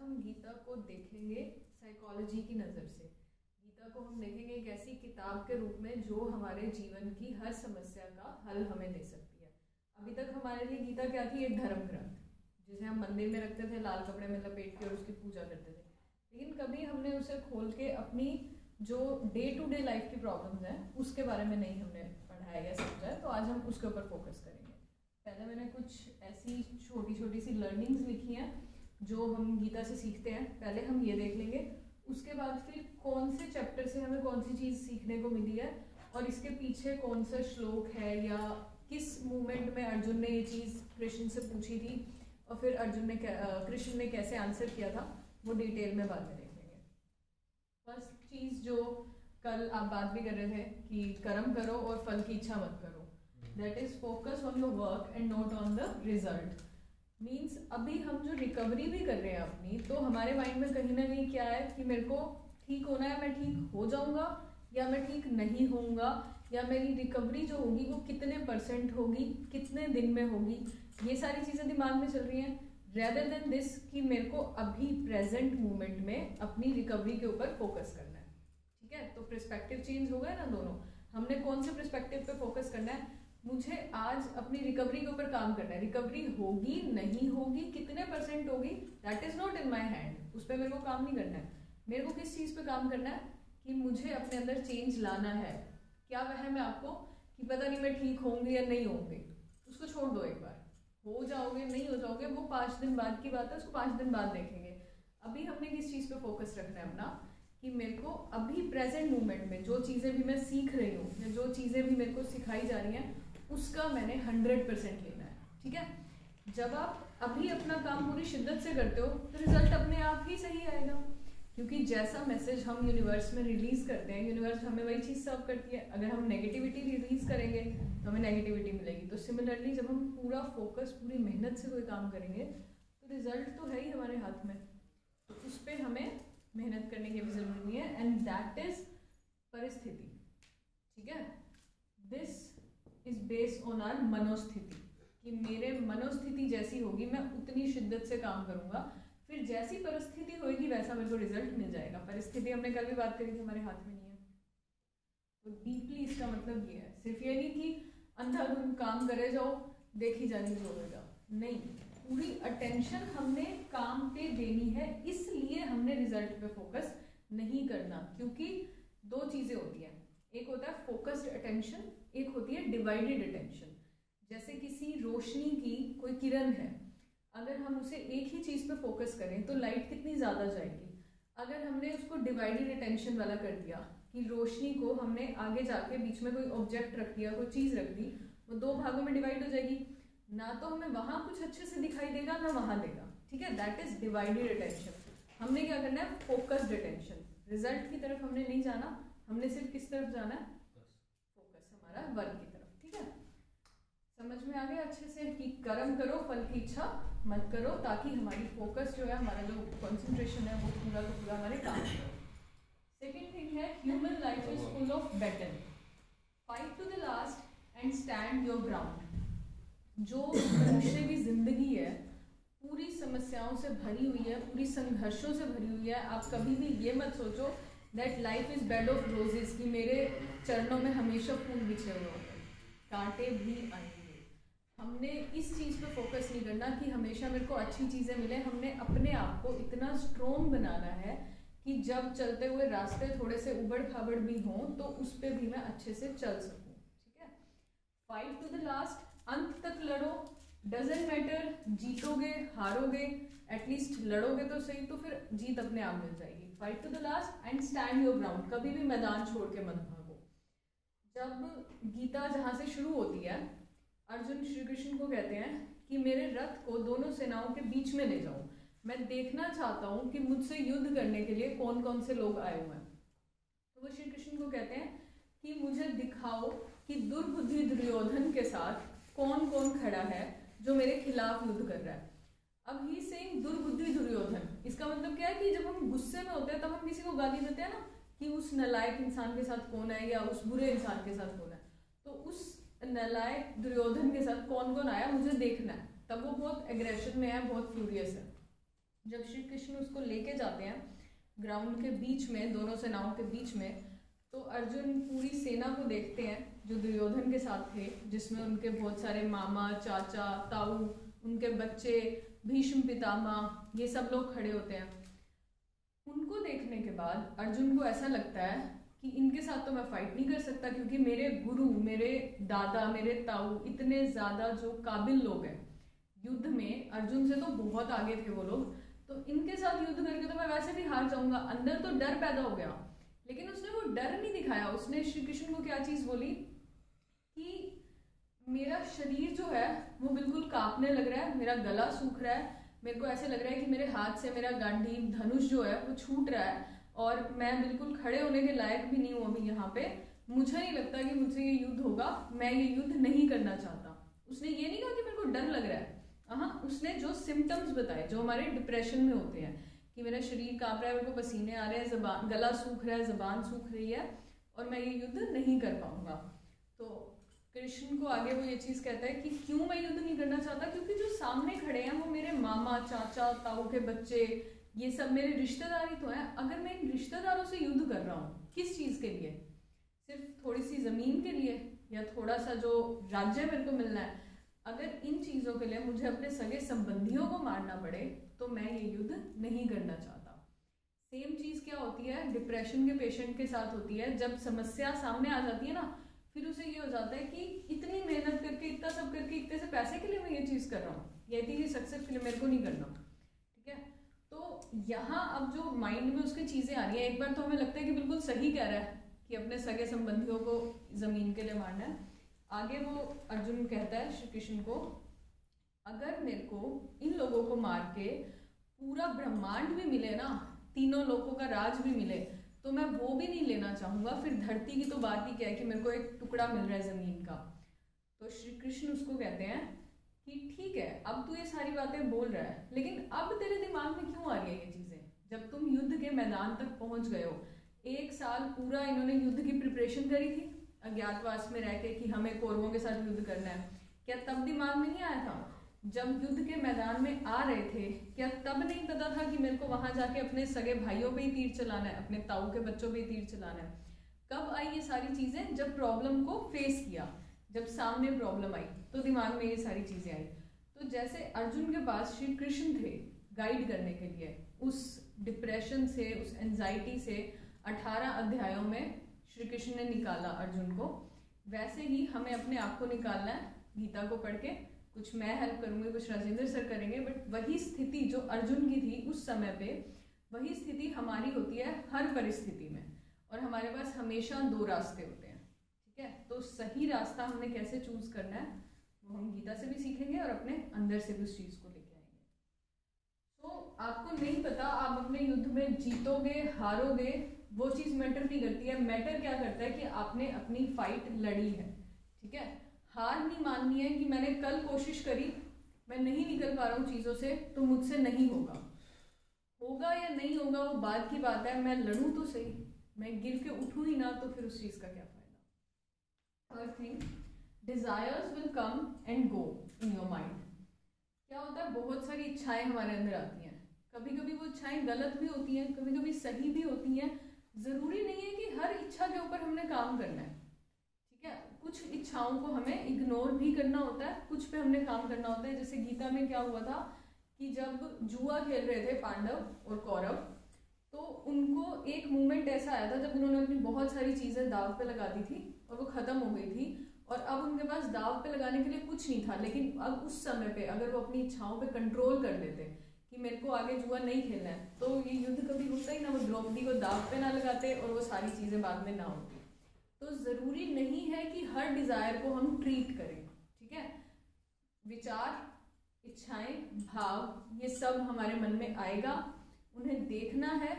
हम गीता को देखेंगे साइकोलॉजी की नज़र से। गीता को हम देखेंगे एक ऐसी किताब के रूप में जो हमारे जीवन की हर समस्या का हल हमें दे सकती है। अभी तक हमारे लिए गीता क्या थी? एक धर्म ग्रंथ जिसे हम मंदिर में रखते थे, लाल कपड़े में लपेट के, और उसकी पूजा करते थे। लेकिन कभी हमने उसे खोल के अपनी जो डे टू डे लाइफ की प्रॉब्लम्स हैं उसके बारे में नहीं हमने पढ़ाया या समझा है। तो आज हम उसके ऊपर फोकस करेंगे। पहले मैंने कुछ ऐसी छोटी छोटी सी लर्निंग्स लिखी हैं जो हम गीता से सीखते हैं। पहले हम ये देख लेंगे, उसके बाद फिर कौन से चैप्टर से हमें कौन सी चीज़ सीखने को मिली है और इसके पीछे कौन सा श्लोक है या किस मूवमेंट में अर्जुन ने ये चीज़ कृष्ण से पूछी थी और फिर कृष्ण ने कैसे आंसर किया था, वो डिटेल में बाद में देखेंगे। फर्स्ट चीज़ जो कल आप बात भी कर रहे थे कि कर्म करो और फल की इच्छा मत करो, that is focus on your work and not on the result. Means अभी हम जो रिकवरी भी कर रहे हैं अपनी, तो हमारे माइंड में कहीं ना कहीं क्या है कि मेरे को ठीक होना है, मैं ठीक हो जाऊंगा या मैं ठीक नहीं होऊंगा, या मेरी रिकवरी जो होगी वो कितने % होगी, कितने दिन में होगी, ये सारी चीज़ें दिमाग में चल रही हैं। रेदर देन दिस कि मेरे को अभी प्रेजेंट मोमेंट में अपनी रिकवरी के ऊपर फोकस करना है। ठीक है, तो पर्सपेक्टिव चेंज हो गया ना दोनों। हमने कौन से पर्सपेक्टिव पे फोकस करना है? मुझे आज अपनी रिकवरी के ऊपर काम करना है। रिकवरी होगी नहीं होगी, कितने % होगी, that is not in my hand. उस पर मेरे को काम नहीं करना है। मेरे को किस चीज़ पे काम करना है कि मुझे अपने अंदर चेंज लाना है। क्या वहम है आपको कि पता नहीं मैं ठीक होंगे या नहीं होंगे, उसको छोड़ दो। एक बार हो जाओगे नहीं हो जाओगे वो 5 दिन बाद की बात है, उसको 5 दिन बाद देखेंगे। अभी हमने किस चीज़ पे फोकस रखना है अपना, कि मेरे को अभी प्रेजेंट मोमेंट में जो चीज़ें भी मैं सीख रही हूँ या जो चीज़ें भी मेरे को सिखाई जा रही हैं उसका मैंने 100% लेना है। ठीक है, जब आप अभी अपना काम पूरी शिद्दत से करते हो तो रिजल्ट अपने आप ही सही आएगा, क्योंकि जैसा मैसेज हम यूनिवर्स में रिलीज करते हैं यूनिवर्स हमें वही चीज़ सर्व करती है। अगर हम नेगेटिविटी रिलीज करेंगे तो हमें नेगेटिविटी मिलेगी। तो सिमिलरली जब हम पूरा फोकस पूरी मेहनत से कोई काम करेंगे तो रिजल्ट तो है ही हमारे हाथ में, तो उस पर हमें मेहनत करने की भी जरूरत नहीं है। एंड दैट इज परिस्थिति। ठीक है, this is based on our मनोस्थिति, कि मेरे मनोस्थिति जैसी होगी मैं उतनी शिद्दत से काम करूंगा, फिर जैसी परिस्थिति होगी वैसा मेरे को रिजल्ट मिल जाएगा। परिस्थिति हमने कल भी बात करी थी, हमारे हाथ में नहीं है। तो डीपली इसका मतलब ये है, सिर्फ ये नहीं कि अंधाधुंध काम करे जाओ देखी जानी जो होगा, नहीं, पूरी अटेंशन हमने काम पे देनी है। इसलिए हमने रिजल्ट पे फोकस नहीं करना, क्योंकि 2 चीजें होती हैं, एक होता है फोकस्ड अटेंशन, एक होती है डिवाइडेड अटेंशन। जैसे किसी रोशनी की कोई किरण है, अगर हम उसे एक ही चीज़ पे फोकस करें तो लाइट कितनी ज़्यादा जाएगी। अगर हमने उसको डिवाइडेड अटेंशन वाला कर दिया कि रोशनी को हमने आगे जाके बीच में कोई ऑब्जेक्ट रख दिया, कोई चीज़ रख दी, वो 2 भागों में डिवाइड हो जाएगी, ना तो हमें वहाँ कुछ अच्छे से दिखाई देगा ना वहाँ देगा। ठीक है, दैट इज डिवाइडेड अटेंशन। हमने क्या करना है? Focused attention. रिजल्ट की तरफ हमने नहीं जाना, हमने सिर्फ किस तरफ जाना है? फोकस हमारा वर्क की तरफ। ठीक है, समझ में आ गया अच्छे से कि कर्म करो फल की इच्छा मत करो, ताकि हमारी फोकस जो है, हमारा जो कंसंट्रेशन है वो पूरा का पूरा हमारे काम करो। सेकेंड थिंग है, human life is full of battle, fight to the last end stand your ground. जो मनुष्य की जिंदगी है पूरी समस्याओं से भरी हुई है, पूरी संघर्षों से भरी हुई है। आप कभी भी ये मत सोचो that life is bed of roses, कि मेरे चरणों में हमेशा फूल बिछे हुए होंगे, कांटे भी आएंगे। हमने इस चीज़ पे फोकस नहीं करना कि हमेशा मेरे को अच्छी चीज़ें मिले। हमने अपने आप को इतना स्ट्रॉन्ग बनाना है कि जब चलते हुए रास्ते थोड़े से उबड़ खाबड़ भी हों तो उस पर भी मैं अच्छे से चल सकूं। ठीक है, फाइट टू द लास्ट, अंत तक लड़ो, डजेंट मैटर जीतोगे हारोगे, एटलीस्ट लड़ोगे तो सही, तो फिर जीत अपने आप मिल जाएगी। Fight to the last end stand your ground, कभी भी मैदान छोड़ के मत भागो। जब गीता जहाँ से शुरू होती है, अर्जुन श्री कृष्ण को कहते हैं कि मेरे रथ को दोनों सेनाओं के बीच में ले जाओ, मैं देखना चाहता हूँ कि मुझसे युद्ध करने के लिए कौन कौन से लोग आए हुए हैं। तो वो श्री कृष्ण को कहते हैं कि मुझे दिखाओ कि दुर्बुद्धि दुर्योधन के साथ कौन कौन खड़ा है जो मेरे खिलाफ युद्ध कर रहा है। अब ही सेइंग दुर्बुद्धि दुर्योधन, इसका मतलब क्या है कि जब हम गुस्से में होते हैं तब हम किसी को गाली देते हैं ना, कि उस नालायक इंसान के साथ कौन है या उस बुरे इंसान के साथ कौन है, तो उस नालायक दुर्योधन के साथ कौन कौन आया मुझे देखना है। तब वो बहुत एग्रेशन में है, बहुत फ्यूरियस है। जब श्री कृष्ण उसको लेके जाते हैं ग्राउंड के बीच में, दोनों सेनाओं के बीच में, तो अर्जुन पूरी सेना को देखते हैं जो दुर्योधन के साथ थे, जिसमें उनके बहुत सारे मामा, चाचा, ताऊ, उनके बच्चे, भीष्म पितामह, ये सब लोग खड़े होते हैं। उनको देखने के बाद अर्जुन को ऐसा लगता है कि इनके साथ तो मैं फाइट नहीं कर सकता, क्योंकि मेरे गुरु, मेरे दादा, मेरे ताऊ इतने ज़्यादा जो काबिल लोग हैं युद्ध में, अर्जुन से तो बहुत आगे थे वो लोग, तो इनके साथ युद्ध करके तो मैं वैसे भी हार जाऊंगा। अंदर तो डर पैदा हो गया, लेकिन उसने वो डर नहीं दिखाया। उसने श्री कृष्ण को क्या चीज़ बोली कि मेरा शरीर जो है वो बिल्कुल कांपने लग रहा है, मेरा गला सूख रहा है, मेरे को ऐसे लग रहा है कि मेरे हाथ से मेरा गांडीव धनुष जो है वो छूट रहा है और मैं बिल्कुल खड़े होने के लायक भी नहीं हूँ अभी यहाँ पे। मुझे नहीं लगता कि मुझसे ये युद्ध होगा, मैं ये युद्ध नहीं करना चाहता। उसने ये नहीं कहा कि मेरे को डर लग रहा है, हाँ, उसने जो सिम्टम्स बताए जो हमारे डिप्रेशन में होते हैं कि मेरा शरीर कांप रहा है, मेरे को पसीने आ रहे हैं, जबान, गला सूख रहा है, जबान सूख रही है और मैं ये युद्ध नहीं कर पाऊंगा। तो कृष्ण को आगे वो ये चीज़ कहता है कि क्यों मैं युद्ध नहीं करना चाहता, क्योंकि जो सामने खड़े हैं वो मेरे मामा, चाचा, ताऊ के बच्चे, ये सब मेरे रिश्तेदार ही तो हैं। अगर मैं इन रिश्तेदारों से युद्ध कर रहा हूँ, किस चीज़ के लिए? सिर्फ थोड़ी सी ज़मीन के लिए या थोड़ा सा जो राज्य मेरे को मिलना है? अगर इन चीज़ों के लिए मुझे अपने सगे संबंधियों को मारना पड़े तो मैं ये युद्ध नहीं करना चाहता। सेम चीज़ क्या होती है डिप्रेशन के पेशेंट के साथ होती है। जब समस्या सामने आ जाती है ना, फिर उसे ये हो जाता है कि इतनी मेहनत करके, इतना सब करके, इतने से पैसे के लिए मैं ये चीज़ कर रहा हूँ, ये इतनी सक्सेस के लिए मेरे को नहीं करना, ठीक है। तो यहाँ अब जो माइंड में उसकी चीज़ें आ रही हैं, एक बार तो हमें लगता है कि बिल्कुल सही कह रहा है कि अपने सगे संबंधियों को ज़मीन के लिए मारना है। आगे वो अर्जुन कहता है श्री कृष्ण को, अगर मेरे को इन लोगों को मार के पूरा ब्रह्मांड भी मिले ना, तीनों लोगों का राज भी मिले, तो मैं वो भी नहीं लेना चाहूँगा। फिर धरती की तो बात ही क्या है कि मेरे को एक टुकड़ा मिल रहा है ज़मीन का। तो श्री कृष्ण उसको कहते हैं कि ठीक है, अब तू ये सारी बातें बोल रहा है, लेकिन अब तेरे दिमाग में क्यों आ रही है ये चीज़ें? जब तुम युद्ध के मैदान तक पहुँच गए हो, 1 साल पूरा इन्होंने युद्ध की प्रिपरेशन करी थी अज्ञातवास में रह के कि हमें कौरवों के साथ युद्ध करना है, क्या तब दिमाग में नहीं आया था? जब युद्ध के मैदान में आ रहे थे, क्या तब नहीं पता था कि मेरे को वहां जाके अपने सगे भाइयों पे ही तीर चलाना है, अपने ताऊ के बच्चों पे ही तीर चलाना है? कब आई ये सारी चीजें? जब प्रॉब्लम को फेस किया, जब सामने प्रॉब्लम आई तो दिमाग में ये सारी चीजें आई। तो जैसे अर्जुन के पास श्री कृष्ण थे गाइड करने के लिए, उस डिप्रेशन से, उस एंजाइटी से 18 अध्यायों में श्री कृष्ण ने निकाला अर्जुन को, वैसे ही हमें अपने आप को निकालना है गीता को पढ़ के। कुछ मैं हेल्प करूँगी, कुछ राजेंद्र सर करेंगे, बट वही स्थिति जो अर्जुन की थी उस समय पे, वही स्थिति हमारी होती है हर परिस्थिति में, और हमारे पास हमेशा 2 रास्ते होते हैं, ठीक है। तो सही रास्ता हमने कैसे चूज करना है वो हम गीता से भी सीखेंगे और अपने अंदर से भी उस चीज़ को लेके आएंगे। तो आपको नहीं पता आप अपने युद्ध में जीतोगे हारोगे, वो चीज़ मैटर नहीं करती है। मैटर क्या करता है कि आपने अपनी फाइट लड़ी है, ठीक है। हार नहीं माननी है कि मैंने कल कोशिश करी, मैं नहीं निकल पा रहा हूँ चीज़ों से, तो मुझसे नहीं होगा। होगा या नहीं होगा वो बाद की बात है, मैं लड़ूँ तो सही, मैं गिर के उठूँ ही ना, तो फिर उस चीज़ का क्या फायदा। Third thing, desires will come and go in your mind. क्या होता है, बहुत सारी इच्छाएं हमारे अंदर आती हैं, कभी कभी वो इच्छाएं गलत भी होती हैं, कभी कभी सही भी होती हैं। ज़रूरी नहीं है कि हर इच्छा के ऊपर हमने काम करना है, ठीक है। कुछ इच्छाओं को हमें इग्नोर भी करना होता है, कुछ पे हमने काम करना होता है। जैसे गीता में क्या हुआ था कि जब जुआ खेल रहे थे पांडव और कौरव, तो उनको एक मोमेंट ऐसा आया था जब उन्होंने अपनी बहुत सारी चीज़ें दाव पे लगा दी थी और वो ख़त्म हो गई थी, और अब उनके पास दाव पे लगाने के लिए कुछ नहीं था। लेकिन अब उस समय पे अगर वो अपनी इच्छाओं पे कंट्रोल कर लेते कि मेरे को आगे जुआ नहीं खेलना है, तो ये युद्ध कभी होता ही ना, वो द्रौपदी को दाव पे ना लगाते और वो सारी चीज़ें बाद में ना होती। तो ज़रूरी नहीं है कि हर डिज़ायर को हम ट्रीट करें, ठीक है। विचार, इच्छाएं, भाव, ये सब हमारे मन में आएगा, उन्हें देखना है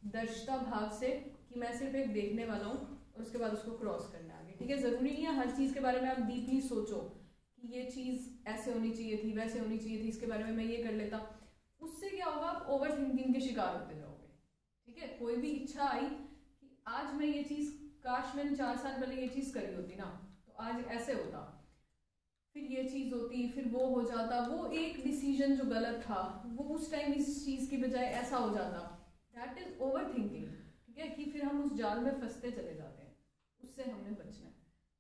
दर्शिता भाव से कि मैं सिर्फ एक देखने वाला हूँ, और उसके बाद उसको क्रॉस करना है आगे, ठीक है। ज़रूरी नहीं है हर चीज़ के बारे में आप डीपली सोचो कि ये चीज़ ऐसे होनी चाहिए थी, वैसे होनी चाहिए थी, इसके बारे में मैं ये कर लेता। उससे क्या होगा, आप ओवर थिंकिंग के शिकार होते जाओगे, ठीक है। कोई भी इच्छा आई कि आज मैं ये चीज़, काश मैंने 4 साल पहले ये चीज़ करी होती ना, तो आज ऐसे होता, फिर ये चीज़ होती, फिर वो हो जाता, वो एक डिसीजन जो गलत था वो उस टाइम इस चीज़ की बजाय ऐसा हो जाता। दैट इज ओवर थिंकिंग, ठीक है, कि फिर हम उस जाल में फंसते चले जाते हैं, उससे हमने बचना है।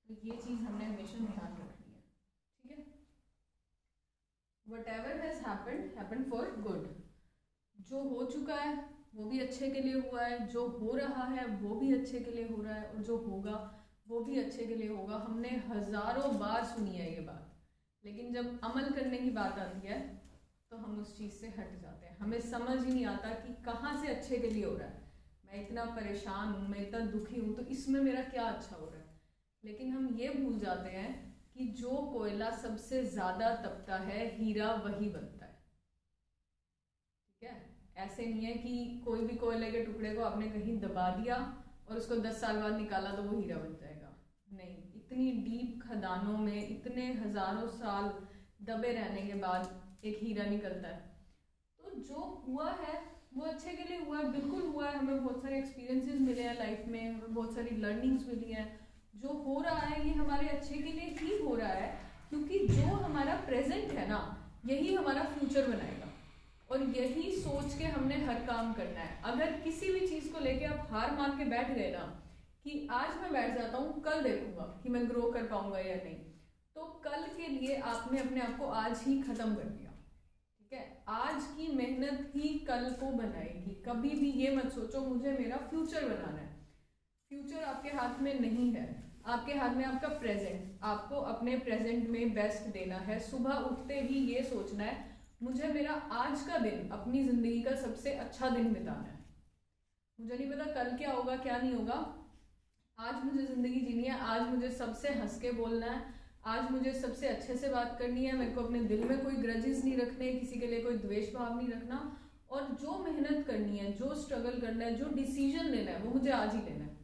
तो ये चीज़ हमने हमेशा ध्यान रखनी है, ठीक है। whatever has happened for good, जो हो चुका है वो भी अच्छे के लिए हुआ है, जो हो रहा है वो भी अच्छे के लिए हो रहा है, और जो होगा वो भी अच्छे के लिए होगा। हमने हजारों बार सुनी है ये बात, लेकिन जब अमल करने की बात आती है तो हम उस चीज़ से हट जाते हैं। हमें समझ ही नहीं आता कि कहाँ से अच्छे के लिए हो रहा है। मैं इतना परेशान हूँ, मैं इतना दुखी हूँ, तो इसमें मेरा क्या अच्छा हो रहा है। लेकिन हम ये भूल जाते हैं कि जो कोयला सबसे ज़्यादा तपता है, हीरा वही बनता है, ठीक है। ऐसे नहीं है कि कोई भी कोयले के टुकड़े को आपने कहीं दबा दिया और उसको 10 साल बाद निकाला तो वो हीरा बन जाएगा। नहीं, इतनी डीप खदानों में इतने हजारों साल दबे रहने के बाद एक हीरा निकलता है। तो जो हुआ है वो अच्छे के लिए हुआ है, बिल्कुल हुआ है। हमें बहुत सारे एक्सपीरियंसेस मिले हैं लाइफ में, हमें बहुत सारी लर्निंग्स मिली हैं। जो हो रहा है ये हमारे अच्छे के लिए ही हो रहा है, क्योंकि जो हमारा प्रेजेंट है ना, यही हमारा फ्यूचर बनाएगा। और यही सोच के हमने हर काम करना है। अगर किसी भी चीज़ को लेके आप हार मान के बैठ गए ना कि आज मैं बैठ जाता हूँ, कल देखूंगा कि मैं ग्रो कर पाऊंगा या नहीं, तो कल के लिए आपने अपने आप को आज ही खत्म कर दिया, ठीक है। आज की मेहनत ही कल को बनाएगी। कभी भी ये मत सोचो मुझे मेरा फ्यूचर बनाना है। फ्यूचर आपके हाथ में नहीं है, आपके हाथ में आपका प्रेजेंट। आपको अपने प्रेजेंट में बेस्ट देना है। सुबह उठते ही ये सोचना है मुझे मेरा आज का दिन, अपनी जिंदगी का सबसे अच्छा दिन बिताना है। मुझे नहीं पता कल क्या होगा क्या नहीं होगा, आज मुझे जिंदगी जीनी है। आज मुझे सबसे हंस के बोलना है, आज मुझे सबसे अच्छे से बात करनी है। मेरे को अपने दिल में कोई ग्रजेस नहीं रखने, किसी के लिए कोई द्वेष भाव नहीं रखना। और जो मेहनत करनी है, जो स्ट्रगल करना है, जो डिसीजन लेना है, वो मुझे आज ही लेना है।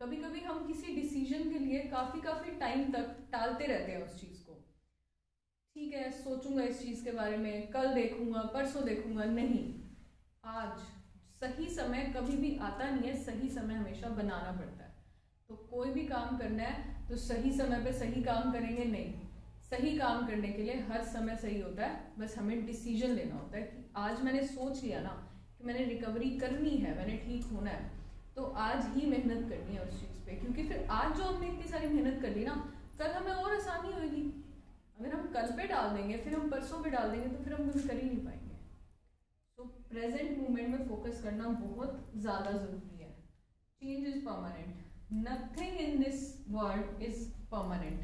कभी कभी हम किसी डिसीजन के लिए काफी टाइम तक टालते रहते हैं उस चीज को। ठीक है, सोचूंगा इस चीज के बारे में, कल देखूंगा, परसों देखूंगा। नहीं, आज सही समय कभी भी आता नहीं है, सही समय हमेशा बनाना पड़ता है। तो कोई भी काम करना है तो सही समय पे सही काम करेंगे। नहीं, सही काम करने के लिए हर समय सही होता है, बस हमें डिसीजन लेना होता है कि आज मैंने सोच लिया ना कि मैंने रिकवरी करनी है, मैंने ठीक होना है, तो आज ही मेहनत करनी है उस चीज़ पे। क्योंकि फिर आज जो हमने इतनी सारी मेहनत कर ली ना, कल हमें और आसानी होगी। अगर हम कल पे डाल देंगे, फिर हम परसों पे डाल देंगे, तो फिर हम कभी कर ही नहीं पाएंगे। तो प्रेजेंट मोमेंट में फोकस करना बहुत ज़्यादा ज़रूरी है। Change is permanent, nothing in this world is permanent.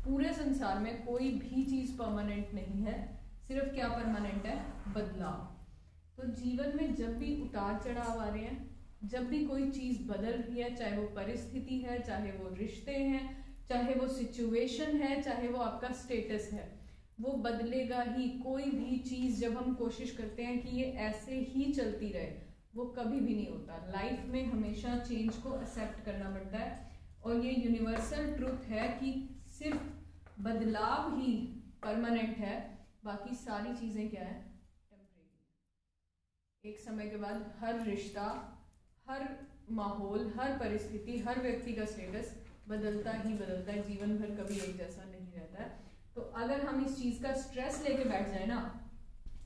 पूरे संसार में कोई भी चीज़ परमानेंट नहीं है। सिर्फ क्या परमानेंट है? बदलाव। तो जीवन में जब भी उतार चढ़ाव आ रहे हैं, जब भी कोई चीज़ बदल रही है, चाहे वो परिस्थिति है, चाहे वो रिश्ते हैं, चाहे वो सिचुएशन है, चाहे वो आपका स्टेटस है, वो बदलेगा ही। कोई भी चीज़ जब हम कोशिश करते हैं कि ये ऐसे ही चलती रहे, वो कभी भी नहीं होता। लाइफ में हमेशा चेंज को एक्सेप्ट करना पड़ता है। और ये यूनिवर्सल ट्रुथ है कि सिर्फ बदलाव ही परमानेंट है, बाकी सारी चीज़ें क्या है? टेम्परेरी। एक समय के बाद हर रिश्ता, हर माहौल, हर परिस्थिति, हर व्यक्ति का स्टेटस बदलता ही बदलता है। जीवन भर कभी एक जैसा नहीं रहता है। तो अगर हम इस चीज़ का स्ट्रेस लेके बैठ जाए ना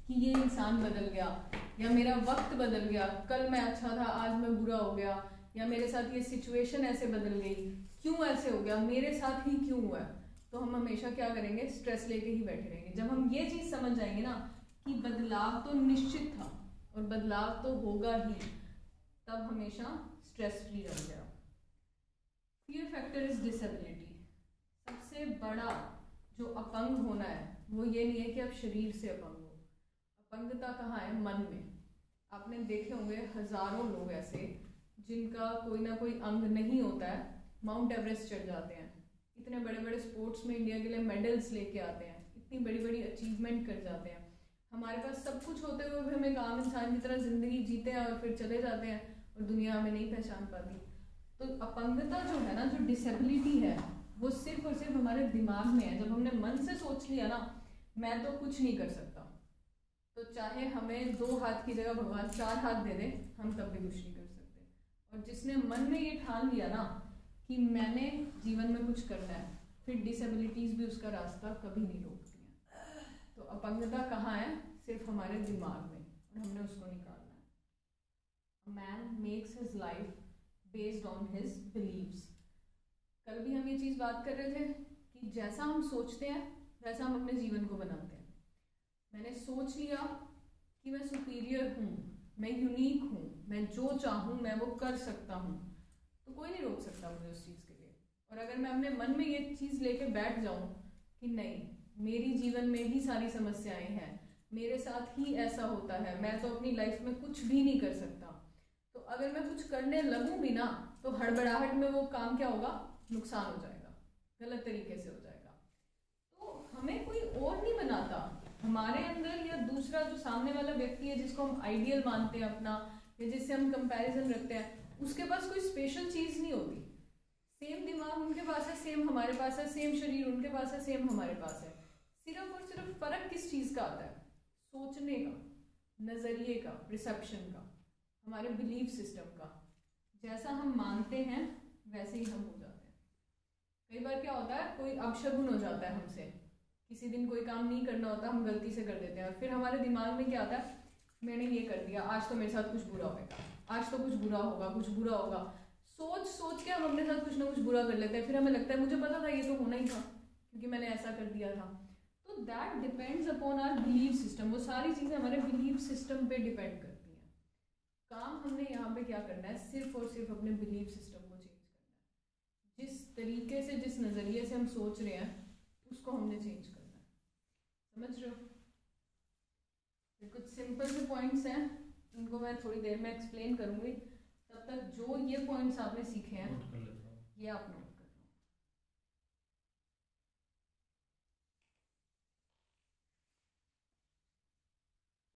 कि ये इंसान बदल गया, या मेरा वक्त बदल गया, कल मैं अच्छा था आज मैं बुरा हो गया, या मेरे साथ ये सिचुएशन ऐसे बदल गई, क्यों ऐसे हो गया, मेरे साथ ही क्यों हुआ है, तो हम हमेशा क्या करेंगे? स्ट्रेस लेके ही बैठे रहेंगे। जब हम ये चीज़ समझ जाएंगे ना कि बदलाव तो निश्चित था और बदलाव तो होगा ही, तब हमेशा स्ट्रेस फ्री रह जाओ। Fear factor is disability. सबसे बड़ा जो अपंग होना है वो ये नहीं है कि आप शरीर से अपंग हो। अपंगता कहाँ है? मन में। आपने देखे होंगे हजारों लोग ऐसे जिनका कोई ना कोई अंग नहीं होता है, माउंट एवरेस्ट चढ़ जाते हैं, इतने बड़े बड़े स्पोर्ट्स में इंडिया के लिए मेडल्स लेके आते हैं, इतनी बड़ी बड़ी अचीवमेंट कर जाते हैं। हमारे पास सब कुछ होते हुए भी हम एक आम इंसान की तरह जिंदगी जीते हैं और फिर चले जाते हैं और दुनिया हमें नहीं पहचान पाती। तो अपंगता जो है ना, जो डिसेबिलिटी है, वो सिर्फ और सिर्फ हमारे दिमाग में है। जब हमने मन से सोच लिया ना मैं तो कुछ नहीं कर सकता, तो चाहे हमें 2 हाथ की जगह भगवान 4 हाथ दे दे, हम तब भी कुछ नहीं कर सकते। और जिसने मन में ये ठान लिया ना कि मैंने जीवन में कुछ करना है, फिर डिसेबिलिटीज़ भी उसका रास्ता कभी नहीं रोकती हैं। तो अपंगता कहाँ है? सिर्फ हमारे दिमाग में, और हमने उसको निकालना है। A man makes his life based on his beliefs। कल भी हम ये चीज़ बात कर रहे थे कि जैसा हम सोचते हैं वैसा हम अपने जीवन को बनाते हैं। मैंने सोच लिया कि मैं सुपीरियर हूँ, मैं यूनिक हूँ, मैं जो चाहूँ मैं वो कर सकता हूँ, तो कोई नहीं रोक सकता मुझे उस चीज़ के लिए। और अगर मैं अपने मन में ये चीज़ लेके बैठ जाऊँ कि नहीं, मेरी जीवन में ही सारी समस्याएं हैं, मेरे साथ ही ऐसा होता है, मैं तो अपनी लाइफ में कुछ भी नहीं कर सकता, तो अगर मैं कुछ करने लगूँ भी ना तो हड़बड़ाहट में वो काम क्या होगा? नुकसान हो जाएगा, गलत तरीके से हो जाएगा। तो हमें कोई और नहीं बनाता, हमारे अंदर या दूसरा जो सामने वाला व्यक्ति है जिसको हम आइडियल मानते हैं अपना, या जिससे हम कंपैरिजन रखते हैं, उसके पास कोई स्पेशल चीज़ नहीं होती। सेम दिमाग उनके पास है, सेम हमारे पास है, सेम शरीर उनके पास है, सेम हमारे पास है। सिर्फ और सिर्फ फर्क किस चीज़ का आता है? सोचने का, नज़रिए का, रिसेप्शन का, हमारे बिलीफ सिस्टम का। जैसा हम मानते हैं वैसे ही हम हो जाते हैं। कई बार क्या होता है, कोई अपशगुन हो जाता है हमसे, किसी दिन कोई काम नहीं करना होता, हम गलती से कर देते हैं, और फिर हमारे दिमाग में क्या आता है, मैंने ये कर दिया, आज तो मेरे साथ कुछ बुरा होगा, आज तो कुछ बुरा होगा, कुछ बुरा होगा। सोच सोच के हम अपने साथ कुछ ना कुछ बुरा कर लेते हैं, फिर हमें लगता है मुझे पता था ये तो होना ही था क्योंकि मैंने ऐसा कर दिया था। तो that depends upon our belief system. वो सारी चीज़ें हमारे बिलीफ सिस्टम पे डिपेंड करती हैं। काम हमने यहाँ पे क्या करना है, सिर्फ और सिर्फ अपने बिलीफ सिस्टम को चेंज करना है। जिस तरीके से, जिस नज़रिए से हम सोच रहे हैं उसको हमने चेंज करना है। समझ रहे हो? तो कुछ सिंपल से पॉइंट्स हैं, उनको मैं थोड़ी देर में एक्सप्लेन करूँगी। तब तक जो ये पॉइंट्स आपने सीखे हैं ये आप नोट